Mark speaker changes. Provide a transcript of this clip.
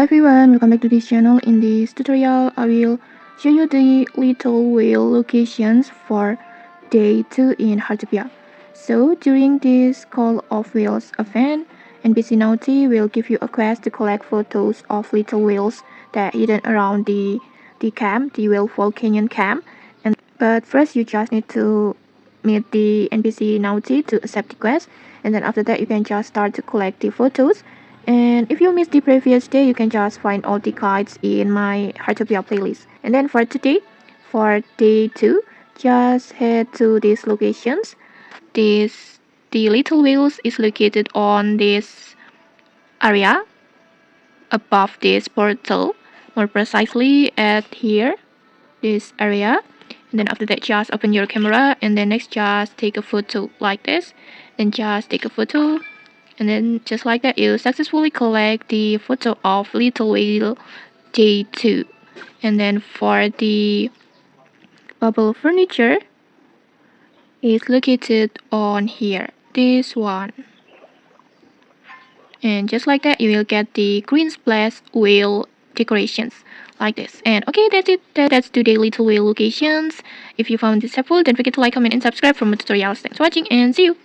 Speaker 1: everyone, welcome back to this channel. In this tutorial, I will show you the little whale locations for day 2 in Heartopia. So during this Call of Whales event, NPC Naughty will give you a quest to collect photos of little whales that are hidden around the camp, the Whalefall Canyon camp. But first you just need to meet the NPC Naughty to accept the quest, and then after that you can just start to collect the photos. And if you missed the previous day, you can just find all the guides in my Heartopia playlist. And then for today, for day 2, just head to these locations. The little whales is located on this area above this portal, more precisely at here, this area. And then after that, just open your camera, and then next just take a photo like this. Then just take a photo, and then just like that you successfully collect the photo of little whale day 2. And then for the bubble furniture is located on here, this one. And just like that you will get the green splash whale decorations like this. And okay, that's it. That's today's little whale locations. If you found this helpful, don't forget to like, comment, and subscribe for more tutorials. Thanks for watching, and see you.